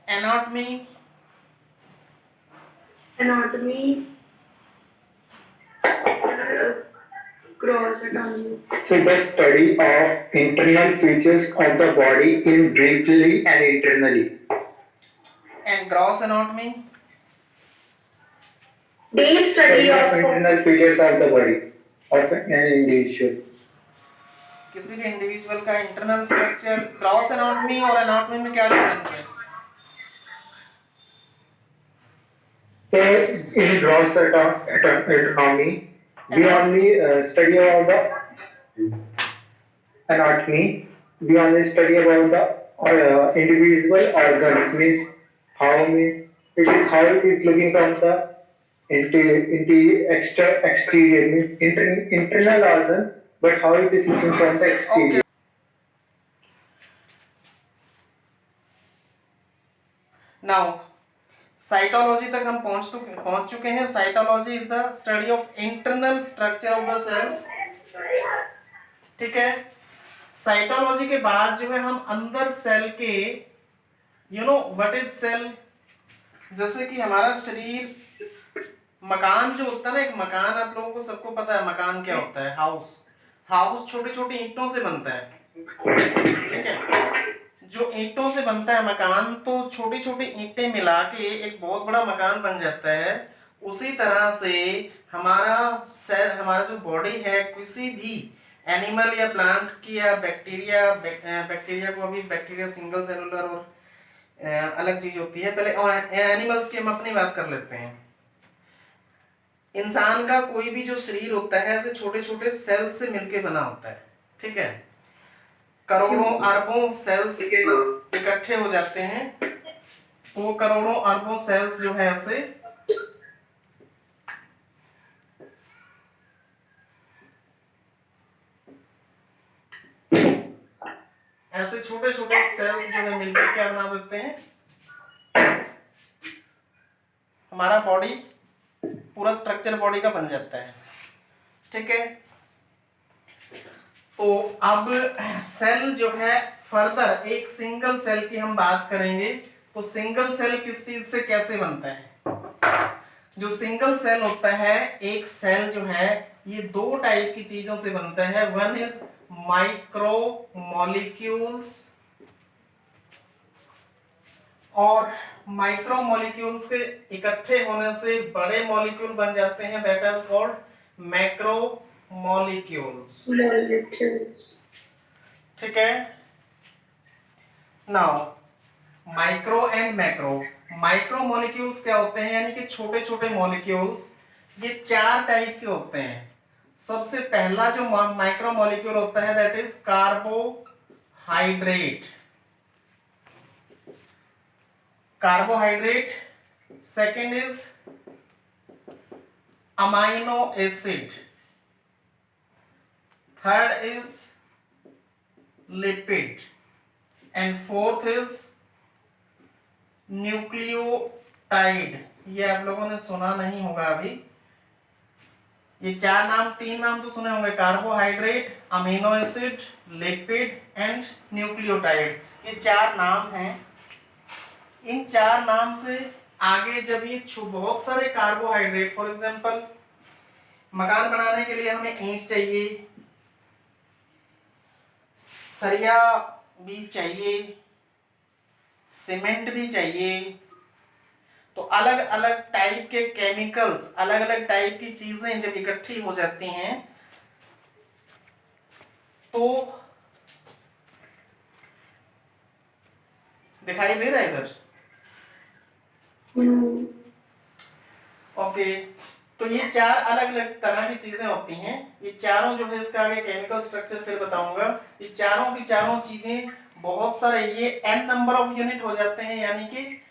Anatomy. Anatomy. Gross anatomy. So the study of internal features of the body in briefly and internally. And gross anatomy. Deep Study study of of internal features of the body of an individual. किसी भी individual का internal structure, gross anatomy और anatomy में क्या difference है? So in gross anatomy, we only study about the anatomy. We only study about the individual organs. Means how means it is how it is looking from the into exterior means internal organs, but how it is looking from the exterior. Okay. Now cytology तक हम पहुंच चुके हैं. Cytology is the study of internal structure of the cells. ठीक है. Cytology के बाद जो है हम अंदर सेल के व्हाट इज सेल. जैसे कि हमारा शरीर मकान जो होता है ना, एक मकान आप लोगों को सबको पता है मकान क्या होता है. हाउस छोटी छोटी ईंटों से बनता है. ठीक है. जो ईंटों से बनता है मकान, तो छोटी छोटी ईंटें मिला के एक बहुत बड़ा मकान बन जाता है. उसी तरह से हमारा जो बॉडी है, किसी भी एनिमल या प्लांट की या बैक्टीरिया को, अभी बैक्टीरिया सिंगल सेलुलर और अलग चीज होती है. पहले एनिमल्स की हम अपनी बात कर लेते हैं. इंसान का कोई भी जो शरीर होता है ऐसे छोटे छोटे सेल से मिलके बना होता है. ठीक है. करोड़ों अरबों सेल्स इकट्ठे हो जाते हैं. तो करोड़ों अरबों सेल्स जो है ऐसे छोटे छोटे सेल्स जो है मिलकर क्या बना देते हैं, हमारा बॉडी पूरा स्ट्रक्चर बॉडी का बन जाता है. ठीक है. तो अब सेल जो है फर्दर एक सिंगल सेल की हम बात करेंगे. तो सिंगल सेल किस चीज से कैसे बनता है? जो सिंगल सेल होता है, एक सेल जो है ये दो टाइप की चीजों से बनता है. वन इज माइक्रो मॉलिक्यूल्स, और माइक्रो मॉलिक्यूल्स के इकट्ठे होने से बड़े मॉलिक्यूल बन जाते हैं. That is called macro molecules. ठीक है. Now micro and macro. Micro molecules क्या होते हैं, यानी कि छोटे छोटे मॉलिक्यूल्स. ये चार टाइप के होते हैं. सबसे पहला जो माइक्रो मॉलिक्यूल होता है that is carbohydrate. Carbohydrate. Second is amino acid. Third is lipid. And fourth is nucleotide. ये आप लोगों ने सुना नहीं होगा अभी. ये तीन नाम तो सुने होंगे. Carbohydrate, amino acid, lipid and nucleotide. ये चार नाम हैं. इन चार नाम से आगे जब ये बहुत सारे कार्बोहाइड्रेट, फॉर एग्जांपल मकान बनाने के लिए हमें ईंट चाहिए, सरिया भी चाहिए, सीमेंट भी चाहिए. तो अलग अलग टाइप के केमिकल्स, अलग अलग टाइप की चीजें जब इकट्ठी हो जाती हैं तो दिखाई दे रहा है इधर. ओके. तो ये चार अलग अलग तरह की चीजें होती हैं. ये चारों जो है, इसका आगे केमिकल स्ट्रक्चर फिर बताऊंगा. ये चारों की चारों चीजें बहुत सारे, ये n नंबर ऑफ यूनिट हो जाते हैं, यानी कि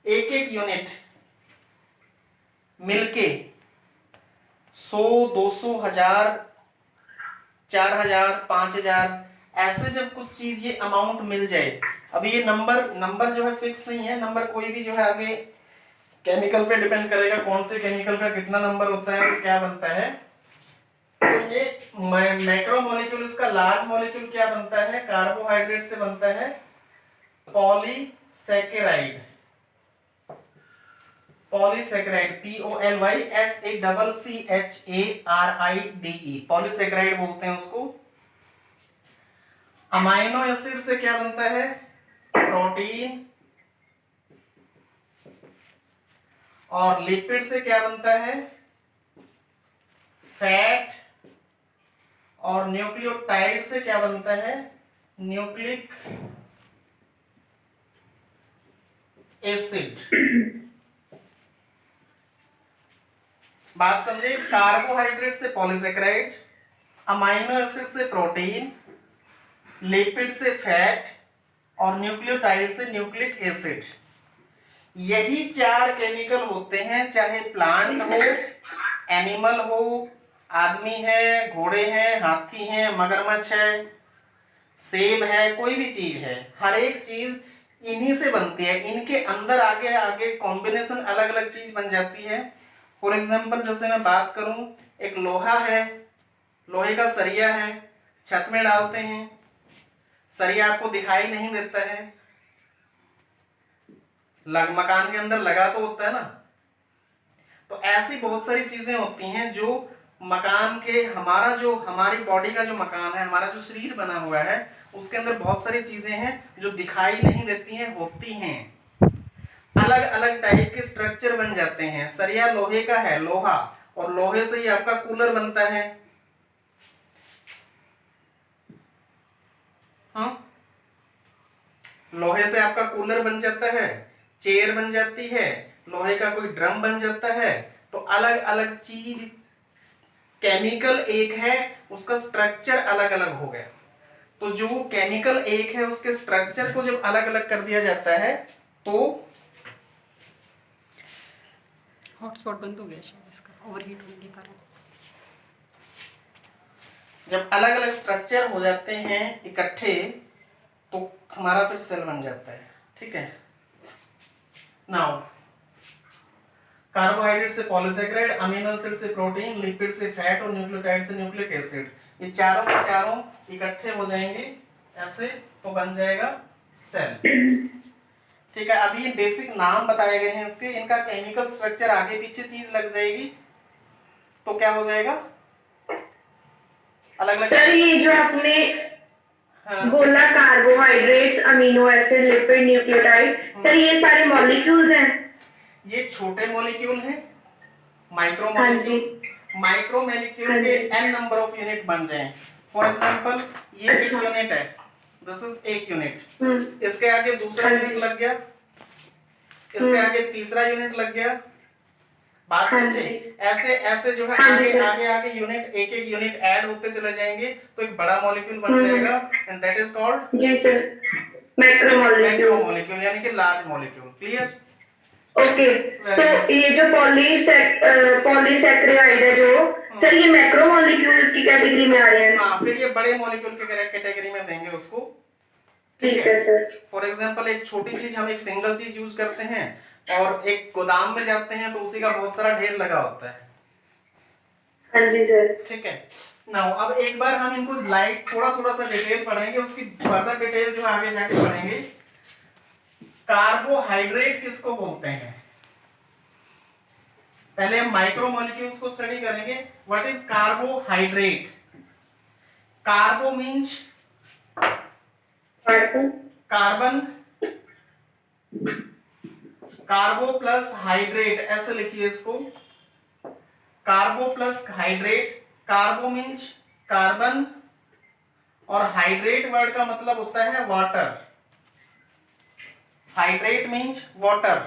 एक एक यूनिट मिलके 100, 200, 1000, 4000, 5000 ऐसे जब कुछ चीज ये अमाउंट मिल जाए. अभी ये नंबर जो है फिक्स नहीं है. नंबर कोई भी जो है आगे केमिकल पे डिपेंड करेगा, कौन से केमिकल का कितना नंबर होता है तो क्या बनता है. तो ये मैक्रो मॉलिक्यूल, इसका लार्ज मॉलिक्यूल क्या बनता है, कार्बोहाइड्रेट से बनता है पॉलीसैकेराइड. पॉलीसेकेराइड, POLYSACCHARIDE, पॉलीसेकेराइड बोलते हैं उसको। अमाइनो एसिड से क्या बनता है? प्रोटीन। और लिपिड से क्या बनता है? फैट। और न्यूक्लियोटाइड से क्या बनता है? Nucleic acid. बात समझे? कार्बोहाइड्रेट से पॉलीसेकेराइड, अमाइनो एसिड से प्रोटीन, लिपिड से फैट और न्यूक्लियोटाइड से न्यूक्लिक एसिड। यही 4 केमिकल होते हैं, चाहे प्लांट हो, एनिमल हो, आदमी है, घोड़े हैं, हाथी है, मगरमच्छ है, सेब है, कोई भी चीज है, हर एक चीज इन्हीं से बनती है। इनके अंदर आगे आगे कॉम्बिनेशन अलग अलग चीज बन जाती है। फॉर एग्जाम्पल जैसे मैं बात करूं, एक लोहा है, लोहे का सरिया है, छत में डालते हैं, सरिया आपको दिखाई नहीं देता है, मकान के अंदर लगा तो होता है ना। तो ऐसी बहुत सारी चीजें होती हैं जो मकान के, हमारा जो, हमारी बॉडी का जो मकान है, हमारा जो शरीर बना हुआ है, उसके अंदर बहुत सारी चीजें हैं जो दिखाई नहीं देती हैं, होती हैं। अलग अलग टाइप के स्ट्रक्चर बन जाते हैं। सरिया लोहे का है, लोहा, और लोहे से ही आपका कूलर बनता है। हाँ, लोहे से आपका कूलर बन जाता है, चेयर बन जाती है, लोहे का कोई ड्रम बन जाता है। तो अलग अलग चीज, केमिकल एक है, उसका स्ट्रक्चर अलग अलग हो गया। तो जो केमिकल एक है, उसके स्ट्रक्चर को जब अलग अलग कर दिया जाता है तो हॉटस्पॉट बंद हो गया शायद इसका, ओवरहीट होने के कारण। जब अलग अलग स्ट्रक्चर हो जाते हैं इकट्ठे, तो हमारा फिर सेल बन जाता है। ठीक है। नाउ कार्बोहाइड्रेट से पॉलीसेकेराइड, अमीनो एसिड से प्रोटीन, लिपिड से फैट और न्यूक्लियोटाइड से न्यूक्लिक एसिड, ये चारों के चारों इकट्ठे हो जाएंगे ऐसे, तो बन जाएगा सेल। ठीक है। अभी ये बेसिक नाम बताए गए हैं इसके, इनका केमिकल स्ट्रक्चर आगे पीछे चीज लग जाएगी तो क्या हो जाएगा? अलग अलग। सर ये जो आपने हाँ। बोला carbohydrates, amino acid, lipid, nucleotide, sir ये सारे मॉलिक्यूल्स हैं? ये छोटे मॉलिक्यूल हैं, माइक्रो हाँ जी। मॉलिक्यूल। माइक्रो मॉलिक्यूल हाँ के जी। n नंबर ऑफ यूनिट बन जाएं। फॉर एग्जांपल ये एक अच्छा। यूनिट है, दिस इज एक यूनिट, हम्म। इसके आगे दूसरा हाँ यूनिट जी। लग गया, इसके आगे तीसरा यूनिट लग गया। बात हाँ समझे? जी। ऐसे ऐसे जो है हाँ जी आगे सर। आगे आगे यूनिट, एक एक यूनिट ऐड होते चले जाएंगे तो एक बड़ा मॉलिक्यूल बन हम्म। जाएगा, and that is called ji sir, macro macro molecule. Molecule, यानी कि लार्ज मॉलिक्यूल। क्लियर? ओके। सो Very good. ये जो पॉलीसैकेराइड है जो, सर ये मैक्रो मॉलिक्यूल की कैटेगरी में आ रहे हैं? हाँ, फिर ये बड़े मॉलिक्यूल के कैटेगरी में देंगे उसको। ठीक है सर। फॉर एग्जाम्पल एक छोटी चीज, हम एक सिंगल चीज यूज करते हैं और एक गोदाम में जाते हैं तो उसी का बहुत सारा ढेर लगा होता है। हाँ जी सर। ठीक है। नाउ अब एक बार हम इनको लाइट थोड़ा थोड़ा सा डिटेल पढ़ेंगे, उसकी फर्दर डिटेल जो आगे जाके पढ़ेंगे। कार्बोहाइड्रेट किसको बोलते हैं? पहले हम माइक्रो मॉलिक्यूल्स को स्टडी करेंगे। What is carbohydrate? Carbo means carbon, carbo plus hydrate, ऐसे लिखिए इसको, carbo plus hydrate. Carbo means carbon और हाइड्रेट वर्ड का मतलब होता है water. Hydrate means water.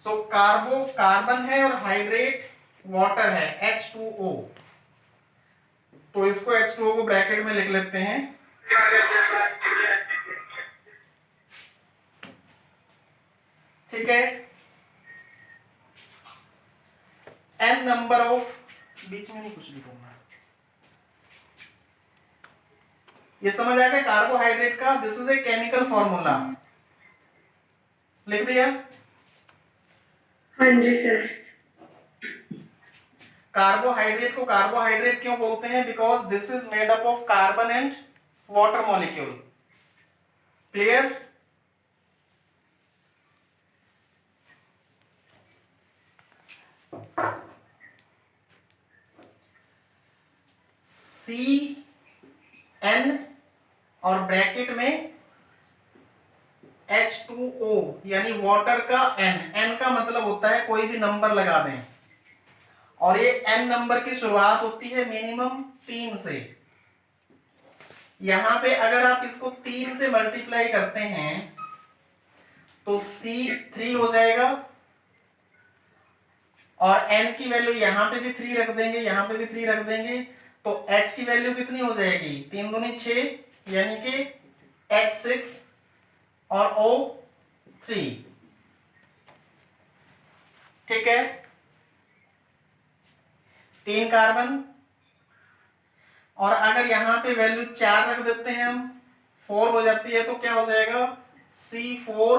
So carbo carbon है और हाइड्रेट वाटर है, H2O। तो इसको H2O को ब्रैकेट में लिख लेते हैं। ठीक है। n नंबर ऑफ, बीच में नहीं कुछ लिखूंगा, ये समझ आ गया कार्बोहाइड्रेट का? This is a chemical formula, लिख दिया। हाँ जी सर। कार्बोहाइड्रेट को कार्बोहाइड्रेट क्यों बोलते हैं? Because this is made up of carbon and water molecule. Clear? CN और ब्रैकेट में H2O यानी वाटर का N का मतलब होता है कोई भी नंबर लगा दें, और ये N नंबर की शुरुआत होती है मिनिमम 3 से। यहां पे अगर आप इसको 3 से मल्टीप्लाई करते हैं तो C3 हो जाएगा, और N की वैल्यू यहां पे भी 3 रख देंगे, यहां पे भी 3 रख देंगे, तो H की वैल्यू कितनी हो जाएगी, 3 दूनी 6 यानी कि H6 और O3। ठीक है, 3 कार्बन, और अगर यहां पे वैल्यू 4 रख देते हैं हम, 4 हो जाती है, तो क्या हो जाएगा C4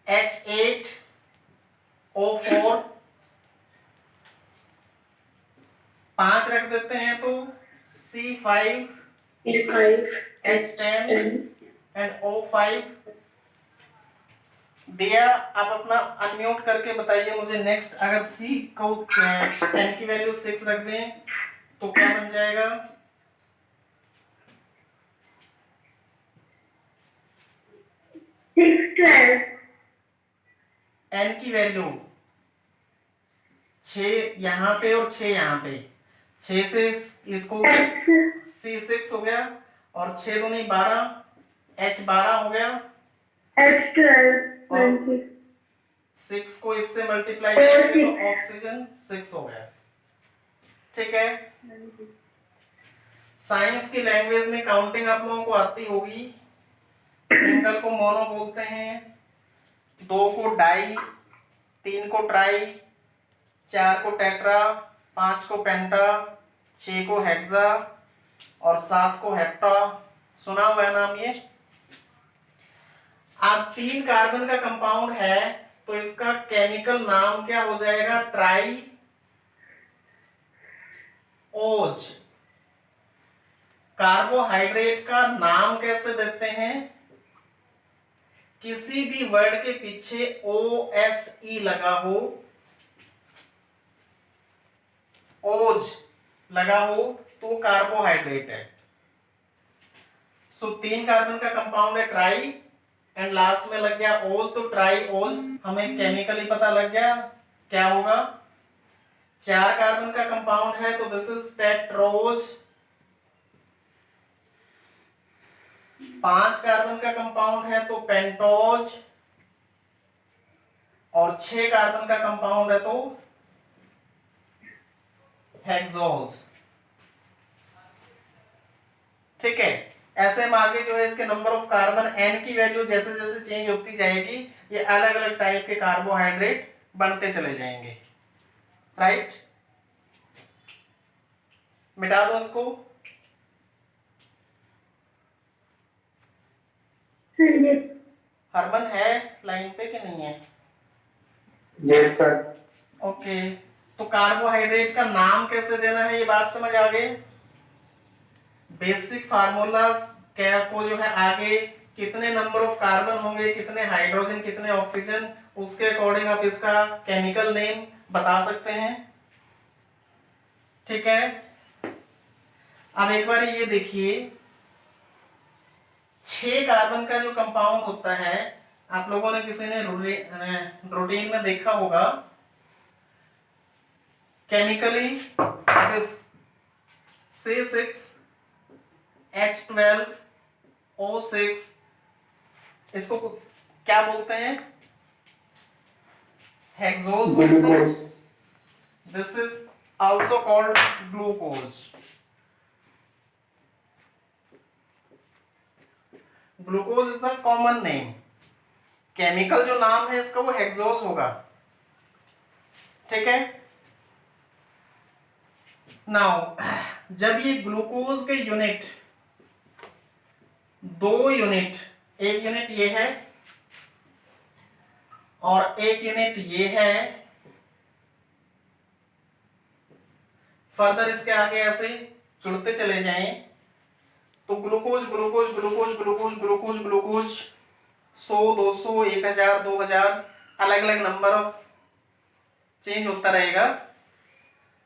H8 O4। 5 रख देते हैं तो C5 E5 H10 and O5। दिया, आप अपना अनम्यूट करके बताइए मुझे नेक्स्ट, अगर C को N की वैल्यू 6 रख दें तो क्या बन जाएगा, 6 12 N की वैल्यू 6 यहाँ पे और 6 यहाँ पे, 6 से इसको H C6 हो गया, और 6 दूनी 12 H12 हो गया, H12 और 20 6 को इससे मल्टीप्लाई करेंगे तो ऑक्सीजन 6 हो गया। ठीक है, साइंस की लैंग्वेज में काउंटिंग आप लोगों को आती होगी। सिंगल को मोनो बोलते हैं, 2 को डाई, 3 को ट्राई, 4 को टेट्रा, 5 को पेंटा, 6 को हेक्सा और 7 को हेप्टा। सुना हुआ है नाम ये। अब 3 कार्बन का कंपाउंड है तो इसका केमिकल नाम क्या हो जाएगा, ट्राई ओज। कार्बोहाइड्रेट का नाम कैसे देते हैं, किसी भी वर्ड के पीछे OSE लगा हो, ओज लगा हो तो कार्बोहाइड्रेट है। सो 3 कार्बन का कंपाउंड है ट्राई, एंड लास्ट में लग गया ओज, तो ट्राई ओज हमें केमिकली पता लग गया क्या होगा। 4 कार्बन का कंपाउंड है तो दिस इज टेट्रोज। 5 कार्बन का कंपाउंड है तो पेंटोज, और 6 कार्बन का कंपाउंड है तो हेक्सोज। ठीक है, ऐसे हम आगे जो है इसके नंबर ऑफ कार्बन N की वैल्यू जैसे जैसे चेंज होती जाएगी, ये अलग अलग टाइप के कार्बोहाइड्रेट बनते चले जाएंगे। राइट, मिटा दो इसको। हरमन है लाइन पे कि नहीं है? Yes sir. ओके, तो कार्बोहाइड्रेट का नाम कैसे देना है ये बात समझ आ गई। बेसिक फार्मूलाज क्या को जो है आगे कितने नंबर ऑफ कार्बन होंगे, कितने हाइड्रोजन, कितने ऑक्सीजन, उसके अकॉर्डिंग आप इसका केमिकल नेम बता सकते हैं। ठीक है, अब एक बार ये देखिए 6 कार्बन का जो कंपाउंड होता है, आप लोगों ने किसी ने रूटीन में देखा होगा, chemically it is C6 H12 O6। इसको क्या बोलते हैं, हेक्सोज बोलते हैं। This is also called glucose. Glucose is a common name, chemical जो नाम है इसका वो हेक्सोज होगा। ठीक है, नाउ जब ये ग्लूकोज के यूनिट 2 यूनिट, एक यूनिट ये है और एक यूनिट ये है, फर्दर इसके आगे ऐसे जुड़ते चले जाएं तो glucose glucose glucose glucose glucose glucose 100 200 1000 2000 अलग अलग नंबर ऑफ चेंज होता रहेगा।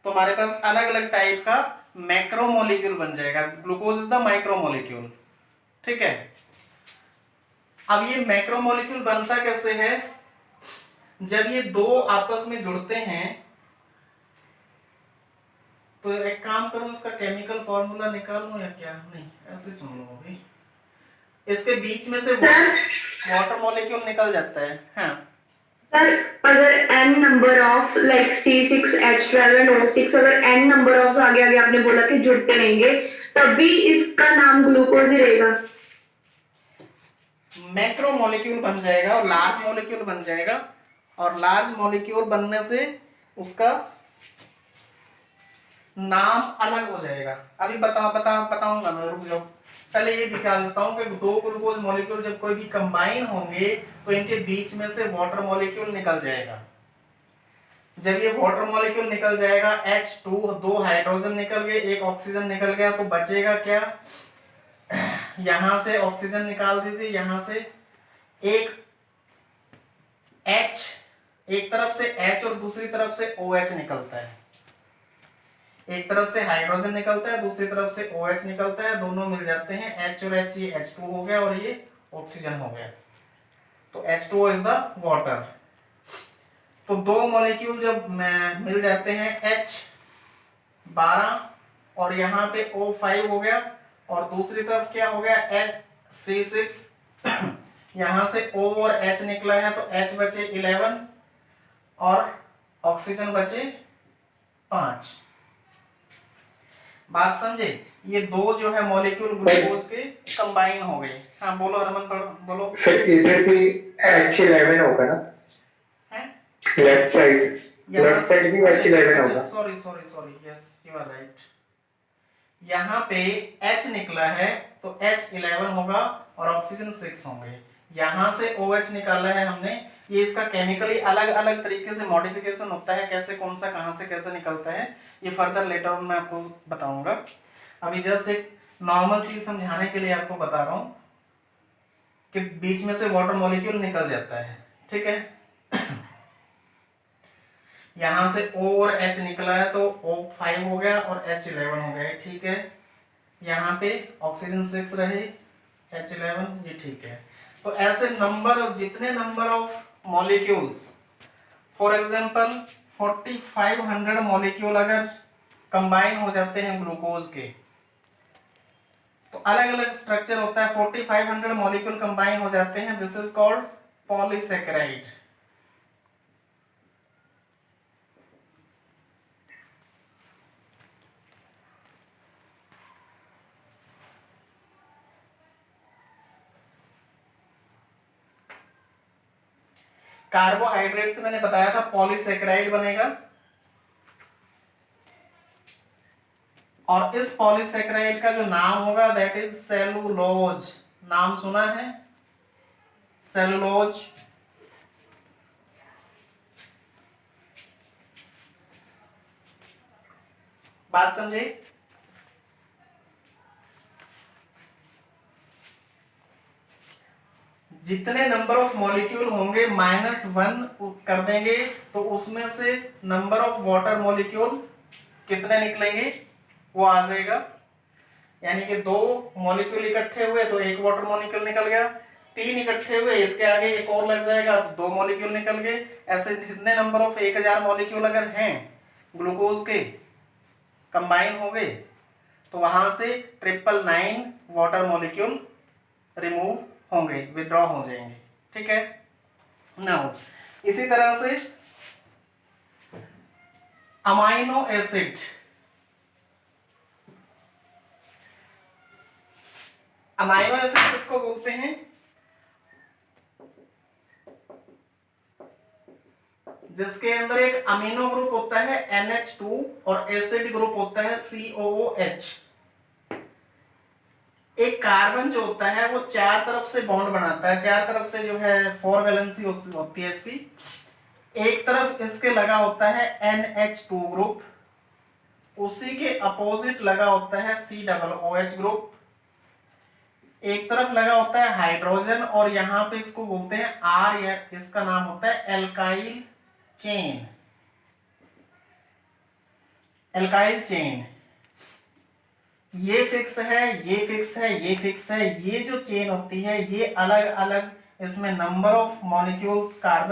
तो हमारे पास अलग अलग टाइप का मैक्रोमोलिक्यूल बन जाएगा। ग्लूकोज इज द माइक्रोमोलिक्यूल, ठीक है। अब ये मैक्रोमोलिक्यूल बनता कैसे है, जब ये दो आपस में जुड़ते हैं, तो एक काम करूं, इसका केमिकल फॉर्मूला निकाल लूं या क्या, नहीं ऐसे सुन लो अभी। इसके बीच में से वाटर मॉलिक्यूल निकल जाता है। हाँ सर अगर n number of like C6H12 and O6 अगर n नंबर ऑफ आगे आगे आपने बोला कि जुड़ते रहेंगे, तब भी इसका नाम ग्लूकोज ही रहेगा। मैक्रो मॉलिक्यूल बन जाएगा और लार्ज मॉलिक्यूल बन जाएगा, और लार्ज मॉलिक्यूल बनने से उसका नाम अलग हो जाएगा। अभी बताऊंगा मैं, रुक जाओ। पहले ये दिखा देता हूं कि दो ग्लूकोज मॉलिक्यूल जब कोई भी कंबाइन होंगे तो इनके बीच में से वाटर मॉलिक्यूल निकल जाएगा। जब ये वाटर मॉलिक्यूल निकल जाएगा, H2 दो हाइड्रोजन निकल गए, एक ऑक्सीजन निकल गया, तो बचेगा क्या, यहां से ऑक्सीजन निकाल दीजिए, यहां से एक H, एक तरफ से H और दूसरी तरफ से OH निकलता है। एक तरफ से हाइड्रोजन निकलता है, दूसरी तरफ से OH निकलता है, दोनों मिल जाते हैं H और H, ये H2 हो गया और ये ऑक्सीजन हो गया, तो H2O इज द वाटर। तो दो मॉलिक्यूल जब मिल जाते हैं, H12 और यहाँ पे O5 हो गया, और दूसरी तरफ क्या हो गया, C6 यहाँ से O और H निकला है, तो H बचे 11 और ऑक्सीजन बचे 5। बात समझे, ये दो जो है मॉलिक्यूल ग्लूकोज के कंबाइन हो गए। हाँ बोलो रमन, बोलो। सर इधर भी H11 होगा ना, है लेफ्ट साइड भी H11 होगा। Sorry, yes you are right. यहाँ पे H निकला है तो H11 होगा और ऑक्सीजन 6 होंगे। यहाँ से OH निकाला है हमने, ये इसका केमिकली अलग अलग तरीके से मॉडिफिकेशन होता है, कैसे कौन सा कहाँ से कैसे निकलता है ये फर्दर लेटर ऑन मैं आपको बताऊंगा। अभी जस्ट एक नॉर्मल चीज समझाने के लिए आपको बता रहा हूँ कि बीच में से वाटर मॉलिक्यूल निकल जाता है, ठीक है। यहां से O और H निकला है तो O5 हो गया और H11 हो गया, ठीक है। यहाँ पे ऑक्सीजन 6 रहे, H11, ये ठीक है। तो ऐसे नंबर, जितने number of molecules, for example 4500 molecule अगर कंबाइन हो जाते हैं ग्लूकोज के, तो अलग अलग स्ट्रक्चर होता है। 4500 मॉलिक्यूल कंबाइन हो जाते हैं, this is called polysaccharide. Carbohydrate से मैंने बताया था पॉलीसेकेराइड बनेगा, और इस पॉलीसेकेराइड का जो नाम होगा दैट इज सेलुलोज। नाम सुना है, सेलुलोज। बात समझे, जितने नंबर ऑफ मॉलिक्यूल होंगे -1 कर देंगे तो उसमें से नंबर ऑफ वाटर मॉलिक्यूल कितने निकलेंगे वो आ जाएगा। यानी कि दो मॉलिक्यूल इकट्ठे हुए तो एक वाटर मॉलिक्यूल निकल गया, तीन इकट्ठे हुए इसके आगे एक और लग जाएगा तो दो मॉलिक्यूल निकल गए। ऐसे जितने नंबर ऑफ 1000 मॉलिक्यूल अगर हैं ग्लूकोज के कंबाइन हो गए तो वहां से 999 वाटर मॉलिक्यूल रिमूव होंगे, विड्रॉ हो जाएंगे, ठीक है। नाउ इसी तरह से अमाइनो एसिड, अमाइनो एसिड किसको बोलते हैं, जिसके अंदर एक अमीनो ग्रुप होता है NH2 और एसिड ग्रुप होता है COOH। एक कार्बन जो होता है वो चार तरफ से बॉन्ड बनाता है, चार तरफ से जो है 4 वैलेंसी होती है इसकी। एक तरफ इसके लगा होता है NH2 ग्रुप, उसी के अपोजिट लगा होता है COOH ग्रुप। एक तरफ लगा होता है हाइड्रोजन और यहाँ पे इसको बोलते हैं R, या इसका नाम होता है एल्काइल चेन, एल्काइल चेन। ये फिक्स है, ये फिक्स है, ये फिक्स है, ये जो चेन होती है ये अलग अलग, इसमें नंबर ऑफ मॉलिक्यूल्स कार्बन